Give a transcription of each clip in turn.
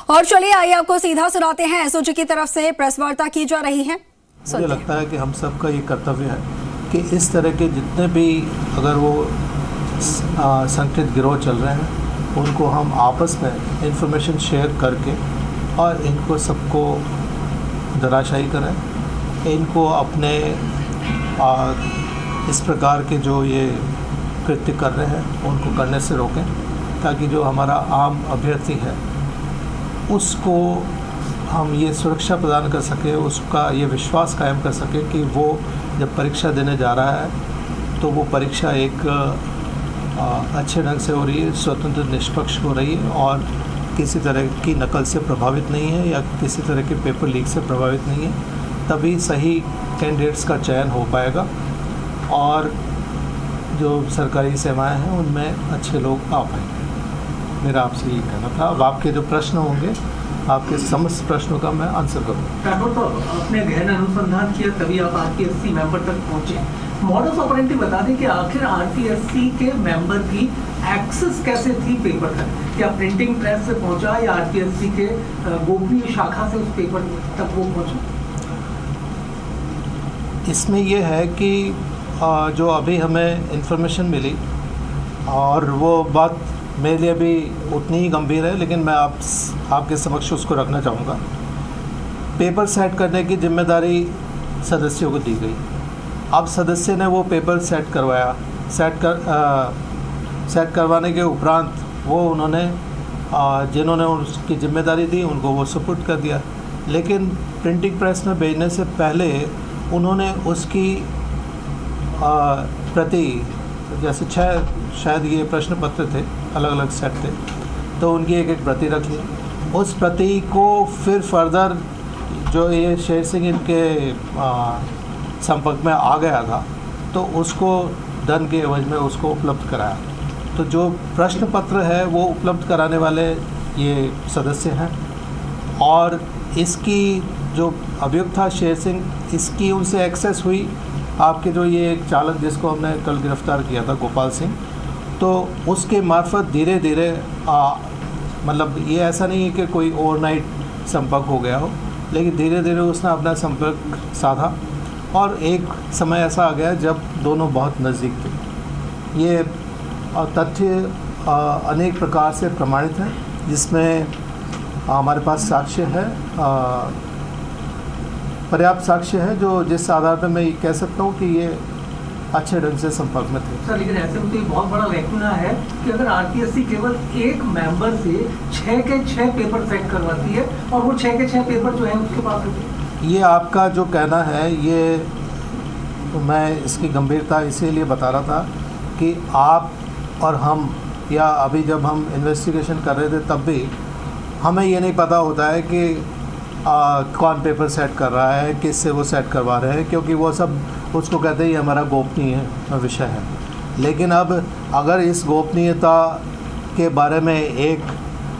और चलिए आइए आपको सीधा सुनाते हैं एसओजी की तरफ से प्रेस वार्ता की जा रही है। मुझे लगता है कि हम सबका ये कर्तव्य है कि इस तरह के जितने भी अगर वो संगठित गिरोह चल रहे हैं उनको हम आपस में इंफॉर्मेशन शेयर करके और इनको सबको धराशायी करें, इनको अपने इस प्रकार के जो ये कृत्य कर रहे हैं उनको करने से रोकें, ताकि जो हमारा आम अभ्यर्थी है उसको हम ये सुरक्षा प्रदान कर सकें, उसका ये विश्वास कायम कर सकें कि वो जब परीक्षा देने जा रहा है तो वो परीक्षा एक अच्छे ढंग से हो रही है, स्वतंत्र निष्पक्ष हो रही है और किसी तरह की नकल से प्रभावित नहीं है या किसी तरह के पेपर लीक से प्रभावित नहीं है। तभी सही कैंडिडेट्स का चयन हो पाएगा और जो सरकारी सेवाएं हैं उनमें अच्छे लोग आ पाएंगे। मेरा आपसे ये कहना था। अब आपके जो प्रश्न होंगे, आपके समस्त प्रश्नों का मैं आंसर करूँगा। राठौर साहब, आपने गहन अनुसंधान किया तभी आप आरपीएससी मेंबर तक पहुंचे। मॉडस ऑपरेंडी बता दें कि आखिर आरपीएससी के मेंबर की एक्सेस कैसे थी पेपर तक? क्या प्रिंटिंग प्रेस से पहुंचा या आरपीएससी के गोपनीय शाखा से उस पेपर तक वो पहुंचा? इसमें यह है कि जो अभी हमें इन्फॉर्मेशन मिली और वो बात मेरे लिए भी उतनी ही गंभीर है, लेकिन मैं आपके समक्ष उसको रखना चाहूँगा। पेपर सेट करने की जिम्मेदारी सदस्यों को दी गई। अब सदस्य ने वो पेपर सेट करवाया, सेट करवाने के उपरांत वो उन्होंने जिन्होंने उसकी जिम्मेदारी दी उनको वो सुपुर्द कर दिया, लेकिन प्रिंटिंग प्रेस में भेजने से पहले उन्होंने उसकी प्रति, जैसे 6 शायद ये प्रश्न पत्र थे, अलग अलग सेट थे, तो उनकी एक एक प्रति रख ली। उस प्रति को फिर फर्दर जो ये शेर सिंह इनके संपर्क में आ गया था तो उसको धन के एवज में उसको उपलब्ध कराया। तो जो प्रश्न पत्र है वो उपलब्ध कराने वाले ये सदस्य हैं और इसकी जो अभियुक्त था शेर सिंह, इसकी उनसे एक्सेस हुई। आपके जो ये एक चालक जिसको हमने कल गिरफ्तार किया था गोपाल सिंह, तो उसके मार्फत धीरे धीरे मतलब ये ऐसा नहीं है कि कोई ओवरनाइट संपर्क हो गया हो, लेकिन धीरे धीरे उसने अपना संपर्क साधा और एक समय ऐसा आ गया जब दोनों बहुत नज़दीक थे। ये तथ्य अनेक प्रकार से प्रमाणित हैं, जिसमें हमारे पास साक्ष्य है, पर्याप्त साक्ष्य है, जो जिस आधार पर मैं ये कह सकता हूँ कि ये अच्छे ढंग से संपर्क में थे। सर, लेकिन ऐसे में तो ये बहुत बड़ा लैकुना है कि अगर आरपीएससी केवल एक मेंबर से 6 के 6 पेपर सेट करवाती है और वो 6 के 6 पेपर जो है उसके पास होते हैं। ये आपका जो कहना है, ये तो मैं इसकी गंभीरता इसीलिए बता रहा था कि आप और हम, या अभी जब हम इन्वेस्टिगेशन कर रहे थे तब भी हमें ये नहीं पता होता है कि कौन पेपर सेट कर रहा है, किससे वो सेट करवा रहे हैं, क्योंकि वो सब उसको कहते हैं ये हमारा गोपनीय विषय है। लेकिन अब अगर इस गोपनीयता के बारे में एक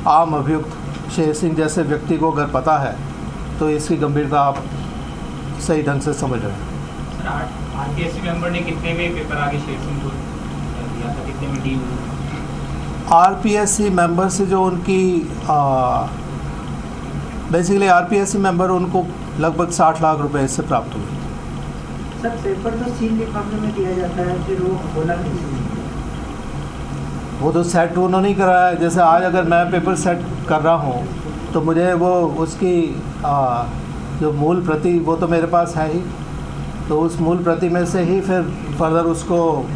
आम अभियुक्त शेर सिंह जैसे व्यक्ति को अगर पता है तो इसकी गंभीरता आप सही ढंग से समझ रहे हैं। आरपीएससी मेंबर ने कितने में पेपर आगे शेर सिंह को दिया था, कितने में डील? आरपीएससी मेंबर से जो उनकी बेसिकली आरपीएससी मेंबर उनको लगभग 60 लाख रुपए इससे प्राप्त हुए। सर, पेपर तो सील लिफाफे में दिया जाता है, फिर वो खोला नहीं? वो तो सेट उन्होंने ही कराया है। जैसे आज अगर मैं पेपर सेट कर रहा हूँ तो मुझे वो उसकी जो मूल प्रति वो तो मेरे पास है ही, तो उस मूल प्रति में से ही फिर फर्दर उसको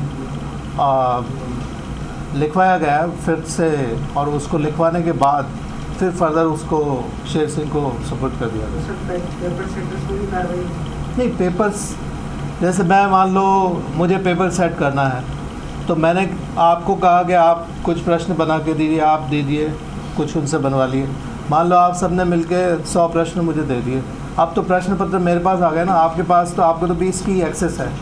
लिखवाया गया फिर से, और उसको लिखवाने के बाद फिर फर्दर उसको शेर सिंह को सपोर्ट कर दिया गया। पेपर सेटर्स को भी कार्रवाई नहीं, पेपर्स जैसे मैं मान लो मुझे पेपर सेट करना है तो मैंने आपको कहा कि आप कुछ प्रश्न बना के दीजिए, आप दीजिए, कुछ उनसे बनवा लिए। मान लो आप सबने मिलके 100 प्रश्न मुझे दे दिए, अब तो प्रश्न पत्र मेरे पास आ गए ना, आपके पास तो आपको तो 20 की एक्सेस है,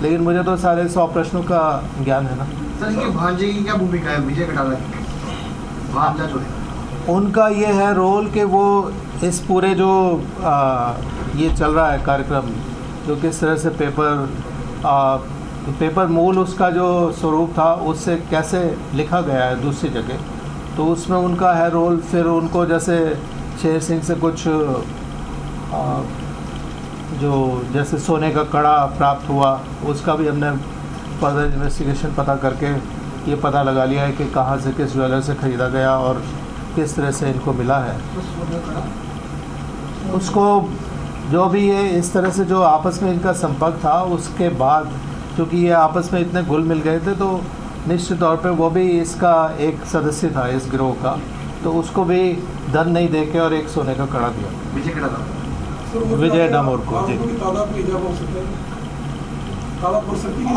लेकिन मुझे तो सारे 100 प्रश्नों का ज्ञान है ना। सर, ये भांजे की क्या भूमिका है विजय कटारा की? भांजा जो है उनका ये है रोल कि वो इस पूरे जो ये चल रहा है कार्यक्रम, जो किस तरह से पेपर मूल उसका जो स्वरूप था उससे कैसे लिखा गया है दूसरी जगह, तो उसमें उनका है रोल। फिर उनको जैसे शेर सिंह से कुछ जो जैसे सोने का कड़ा प्राप्त हुआ, उसका भी हमने फर्दर इन्वेस्टिगेशन पता करके ये पता लगा लिया है कि कहाँ से, किस ज्वेलर से ख़रीदा गया और किस तरह से इनको मिला है। उसको जो भी ये इस तरह से जो आपस में इनका संपर्क था, उसके बाद क्योंकि ये आपस में इतने घुल मिल गए थे, तो निश्चित तौर पे वो भी इसका एक सदस्य था इस गिरोह का, तो उसको भी धन नहीं देके और एक सोने का कड़ा दिया। विजय डामोर को। जी,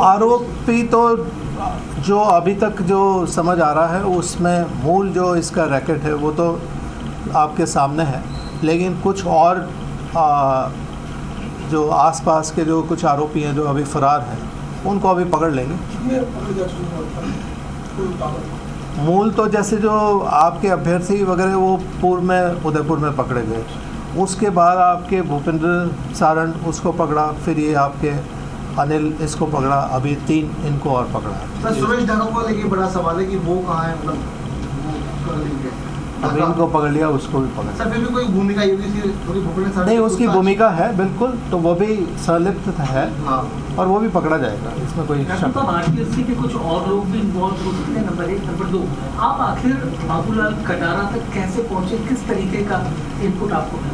आरोपी तो जो अभी तक जो समझ आ रहा है उसमें मूल जो इसका रैकेट है वो तो आपके सामने है, लेकिन कुछ और जो आसपास के जो कुछ आरोपी हैं जो अभी फरार हैं, उनको अभी पकड़ लेंगे। मूल तो जैसे जो आपके अभ्यर्थी वगैरह वो पूर्व में उदयपुर में पकड़े गए, उसके बाद आपके भूपेंद्र सारण उसको पकड़ा, फिर ये आपके अनिल इसको पकड़ा, अभी 3 इनको और पकड़ा। सर सुरेश ढाका को लेके बड़ा सवाल है कि वो कहाँ है, मतलब अभी इनको पकड़ लिया, उसको भी पकड़। सर फिर भी कोई भूमिका भूपेंद्र नहीं, उसकी भूमिका है बिल्कुल, तो वो भी संलिप्त है। हाँ। और वो भी पकड़ा जाएगा, इसमें कोई शक नहीं। आरटीएससी के कुछ और लोग भी इन्वॉल्व हो सकते हैं, नंबर 1। नंबर 2, आप आखिर बाबूलाल कटारा तक कैसे पहुंचे, किस तरीके का इनपुट आपको मिला?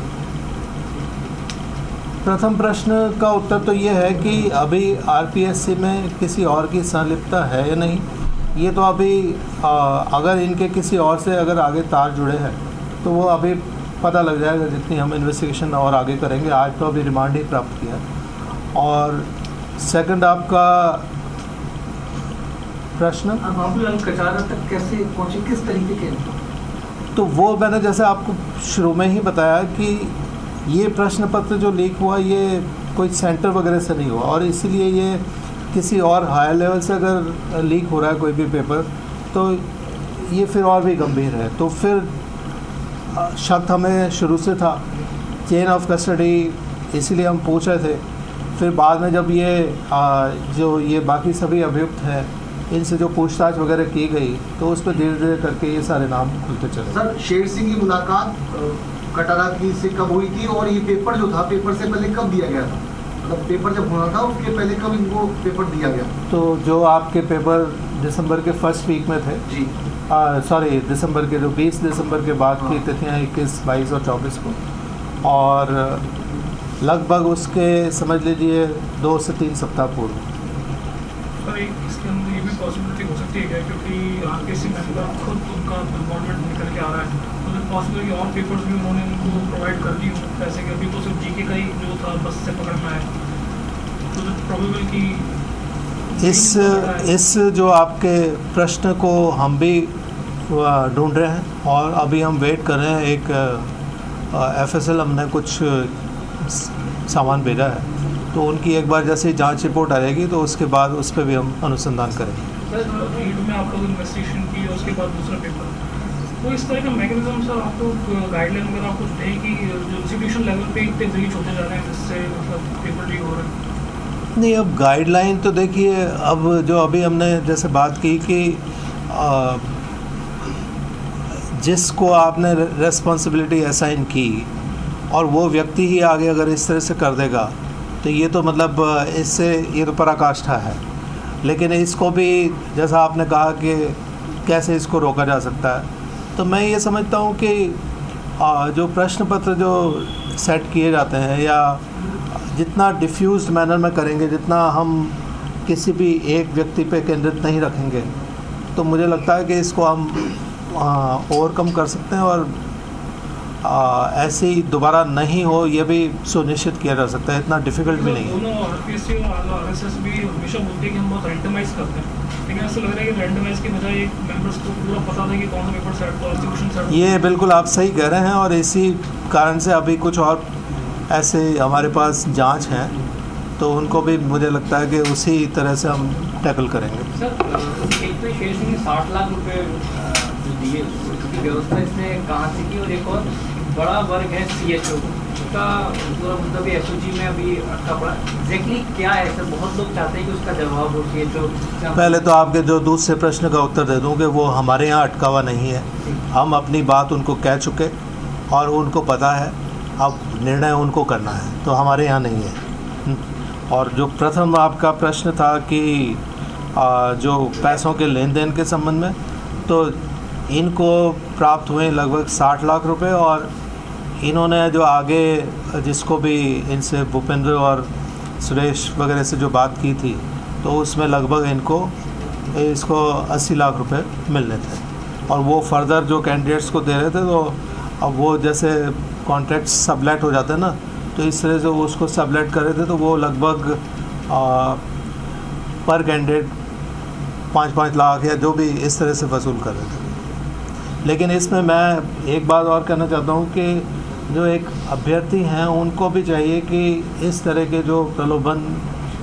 प्रथम प्रश्न का उत्तर तो ये है कि अभी आरपीएससी में किसी और की संलिप्तता है या नहीं, ये तो अभी अगर इनके किसी और से अगर आगे तार जुड़े हैं तो वो अभी पता लग जाएगा जितनी हम इन्वेस्टिगेशन और आगे करेंगे। आज तो अभी रिमांड ही प्राप्त किया। और सेकंड आपका प्रश्न, बाबूलाल कटारा तक कैसे पहुंचे, किस तरीके के? तो वो मैंने जैसे आपको शुरू में ही बताया कि ये प्रश्न पत्र जो लीक हुआ ये कोई सेंटर वगैरह से नहीं हुआ, और इसीलिए ये किसी और हायर लेवल से अगर लीक हो रहा है कोई भी पेपर, तो ये फिर और भी गंभीर है। तो फिर शक हमें शुरू से था, चेन ऑफ कस्टडी, इसीलिए हम पूछ रहे थे। फिर बाद में जब ये जो ये बाकी सभी अभियुक्त हैं, इनसे जो पूछताछ वगैरह की गई, तो उस पर धीरे धीरे करके ये सारे नाम खुलते चले। सर शेर सिंह की मुलाकात कटारा की से कब हुई थी, और ये पेपर जो था, पेपर से पहले कब दिया गया था? मतलब पेपर जब होना था उसके पहले कब इनको पेपर दिया गया? तो जो आपके पेपर दिसंबर के फर्स्ट वीक में थे जी, सॉरी दिसंबर के जो 20 दिसंबर के बाद की तिथियाँ 21, 22 और 24 को, और लगभग उसके समझ लीजिए 2 से 3 सप्ताह पूर्व। सर इसके अंदर ये भी पॉसिबिलिटी हो सकती है क्या, क्योंकि आरपीएससी मेंबर खुद उनका इन्वॉल्वमेंट निकल के आ रहा है, तो पॉसिबल कि और पेपर्स भी उन्होंने उनको प्रोवाइड कर दी हो, जैसे कि अभी तो सिर्फ जीके का ही जो था बस से पकड़ना है, तो प्रोबेबल कि इस जो आपके प्रश्न को हम भी ढूंढ रहे हैं, और अभी हम वेट कर रहे हैं। एक एफएसएल हमने कुछ सामान भेजा है, तो उनकी एक बार जैसे जांच रिपोर्ट आएगी तो उसके बाद उस पर भी हम अनुसंधान करेंगे। सर रीड में आप लोग इन्वेस्टिगेशन की और उसके बाद दूसरा पेपर, तो इस तरह का मैकेनिज्म सर आपको गाइडलाइन वगैरह आपको है कि जो इंस्टीट्यूशन लेवल पे इतने ब्रीच होते जा रहे हैं जिससे मतलब पेपर लीक हो रहे हैं? नहीं, अब गाइडलाइन तो देखिए, अब जो अभी हमने जैसे बात की कि जिसको आपने रेस्पॉन्सिबिलिटी असाइन की और वो व्यक्ति ही आगे अगर इस तरह से कर देगा, तो ये तो मतलब इससे ये तो पराकाष्ठा है। लेकिन इसको भी जैसा आपने कहा कि कैसे इसको रोका जा सकता है, तो मैं ये समझता हूँ कि जो प्रश्न पत्र जो सेट किए जाते हैं, या जितना डिफ्यूज्ड मैनर में करेंगे, जितना हम किसी भी एक व्यक्ति पे केंद्रित नहीं रखेंगे, तो मुझे लगता है कि इसको हम ओवरकम कर सकते हैं, और ऐसी दोबारा नहीं हो ये भी सुनिश्चित किया जा सकता है। इतना डिफ़िकल्ट भी नहीं है। दोनों आरपीएससी और आरएसएस भी हमेशा बोलते हैं कि हम बहुत रैंडमाइज करते हैं, लेकिन ऐसा लग रहा है कि रैंडमाइज की बजाय एक मेंबर्स को पूरा पता था कि कौन सा पेपर सेट हुआ, इंस्टीट्यूशन सेट। ये बिल्कुल आप सही कह रहे हैं, और इसी कारण से अभी कुछ और ऐसे हमारे पास जांच हैं, तो उनको भी मुझे लगता है कि उसी तरह से हम टैकल करेंगे। सर एक तो शेर सिंह 60 लाख रुपए जो दिए, उसकी व्यवस्था इसने कहाँ से की? और एक और बड़ा वर्ग है सीएचओ, उसका पूरा मतलब एसओजी में अभी अटका पड़ा, एग्जैक्टली क्या है सर? बहुत लोग चाहते हैं कि उसका जवाब हो सीएचओ। पहले तो आपके जो दूसरे प्रश्न का उत्तर दे दूँ कि वो हमारे यहाँ अटका हुआ नहीं है, हम अपनी बात उनको कह चुके, और उनको पता है, अब निर्णय उनको करना है, तो हमारे यहाँ नहीं है। और जो प्रथम आपका प्रश्न था कि जो पैसों के लेन देन के संबंध में, तो इनको प्राप्त हुए लगभग 60 लाख रुपए, और इन्होंने जो आगे जिसको भी इनसे भूपेंद्र और सुरेश वगैरह से जो बात की थी, तो उसमें लगभग इसको 80 लाख रुपए मिलने थे, और वो फर्दर जो कैंडिडेट्स को दे रहे थे। तो अब वो जैसे कॉन्ट्रैक्ट सबलेट हो जाते हैं ना, तो इस तरह से वो उसको सबलेट कर रहे थे, तो वो लगभग पर कैंडिडेट 5-5 लाख या जो भी इस तरह से वसूल कर रहे थे। लेकिन इसमें मैं एक बात और कहना चाहता हूँ कि जो एक अभ्यर्थी हैं उनको भी चाहिए कि इस तरह के जो प्रलोभन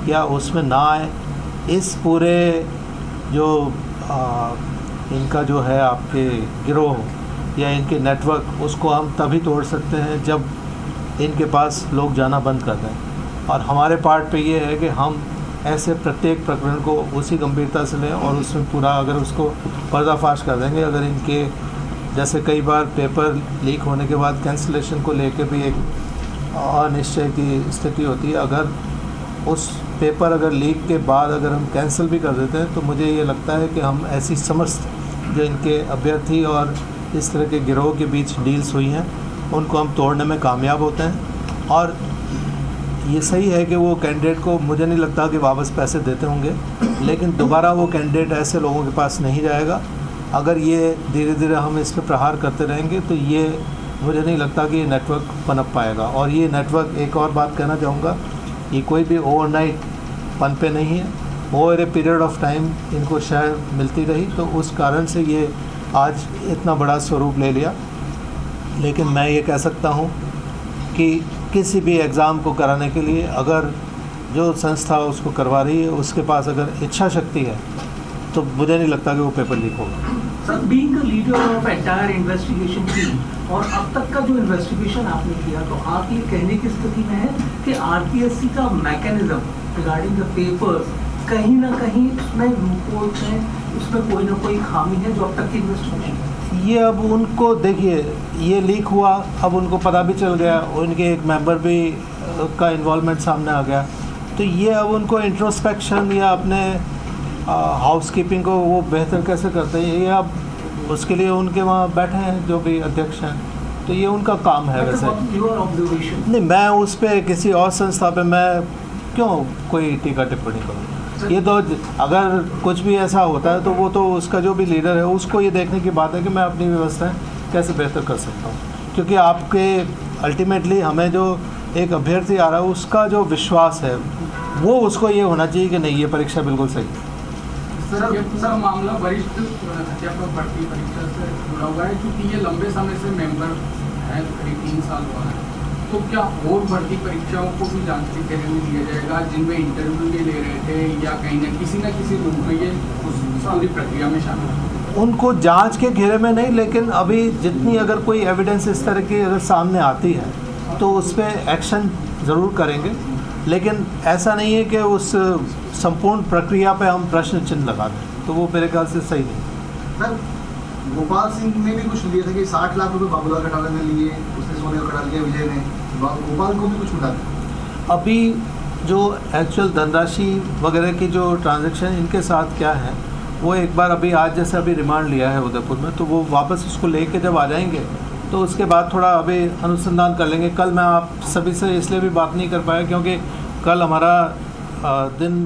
या उसमें ना आए। इस पूरे जो इनका जो है आपके गिरोह या इनके नेटवर्क, उसको हम तभी तोड़ सकते हैं जब इनके पास लोग जाना बंद कर दें। और हमारे पार्ट पे ये है कि हम ऐसे प्रत्येक प्रकरण को उसी गंभीरता से लें और उसमें पूरा अगर उसको पर्दाफाश कर देंगे। अगर इनके जैसे कई बार पेपर लीक होने के बाद कैंसिलेशन को लेके भी एक अनिश्चय की स्थिति होती है, अगर उस पेपर अगर लीक के बाद अगर हम कैंसिल भी कर देते हैं, तो मुझे ये लगता है कि हम ऐसी समस्त जो इनके अभ्यर्थी और इस तरह के गिरोह के बीच डील्स हुई हैं, उनको हम तोड़ने में कामयाब होते हैं। और ये सही है कि वो कैंडिडेट को मुझे नहीं लगता कि वापस पैसे देते होंगे, लेकिन दोबारा वो कैंडिडेट ऐसे लोगों के पास नहीं जाएगा। अगर ये धीरे धीरे हम इस पर प्रहार करते रहेंगे, तो ये मुझे नहीं लगता कि ये नेटवर्क पनप पाएगा। और ये नेटवर्क, एक और बात कहना चाहूँगा, ये कोई भी ओवरनाइट पनपे नहीं है, over a period of time इनको शायद मिलती रही, तो उस कारण से ये आज इतना बड़ा स्वरूप ले लिया। लेकिन मैं ये कह सकता हूँ कि किसी भी एग्ज़ाम को कराने के लिए अगर जो संस्था उसको करवा रही है उसके पास अगर इच्छा शक्ति है, तो मुझे नहीं लगता कि वो पेपर लीक होगा। Sir, being a leader of entire investigation team और अब तक का जो इन्वेस्टिगेशन आपने किया, तो आप ये कहने की स्थिति में है कि आरपीएससी का मैकेनिज्म रिगार्डिंग द पेपर्स कहीं ना कहीं उसमें लूपहोल्स हैं, उसमें कोई ना कोई खामी है जो अब तक की इन्वेस्टिगेशन है? ये अब उनको देखिए, ये लीक हुआ, अब उनको पता भी चल गया, उनके एक मेंबर भी का इन्वॉल्वमेंट सामने आ गया, तो ये अब उनको इंट्रोस्पेक्शन या अपने हाउसकीपिंग को वो बेहतर कैसे करते हैं, ये अब उसके लिए उनके वहाँ बैठे हैं जो भी अध्यक्ष हैं, तो ये उनका काम है। वैसे नहीं, मैं उस पर किसी और संस्था पे मैं क्यों कोई टीका टिप्पणी करूँ। ये तो अगर कुछ भी ऐसा होता है तो वो तो उसका जो भी लीडर है उसको ये देखने की बात है कि मैं अपनी व्यवस्थाएं कैसे बेहतर कर सकता हूँ, क्योंकि आपके अल्टीमेटली हमें जो एक अभ्यर्थी आ रहा है उसका जो विश्वास है वो उसको ये होना चाहिए कि नहीं, ये परीक्षा बिल्कुल सही है। सर, मामला वरिष्ठ अध्यापक भर्ती परीक्षा से जुड़ा हुआ है, क्योंकि ये लंबे समय से मेंबर है, करीब 3 साल हुआ है, तो क्या और भर्ती परीक्षाओं को भी जांच के घेरे में दिया जाएगा जिनमें इंटरव्यू भी ले रहे थे, या कहीं ना किसी रूप में ये उस पूरी प्रक्रिया में शामिल है? उनको जांच के घेरे में नहीं, लेकिन अभी जितनी अगर कोई एविडेंस इस तरह की अगर सामने आती है तो उस पर एक्शन ज़रूर करेंगे, लेकिन ऐसा नहीं है कि उस संपूर्ण प्रक्रिया पे हम प्रश्न चिन्ह लगा दें, तो वो मेरे ख्याल से सही नहीं। सर, गोपाल सिंह ने भी कुछ लिए थे कि 60 लाख रुपए बाबूलाल कटारे ने लिए, उसने सोने को कटा लिया विजय ने, गोपाल को भी कुछ मिला था। अभी जो एक्चुअल धनराशि वगैरह की जो ट्रांजैक्शन इनके साथ क्या है, वो एक बार अभी आज जैसे अभी रिमांड लिया है उदयपुर में, तो वो वापस उसको लेके जब आ जाएंगे तो उसके बाद थोड़ा अभी अनुसंधान कर लेंगे। कल मैं आप सभी से इसलिए भी बात नहीं कर पाया क्योंकि कल हमारा दिन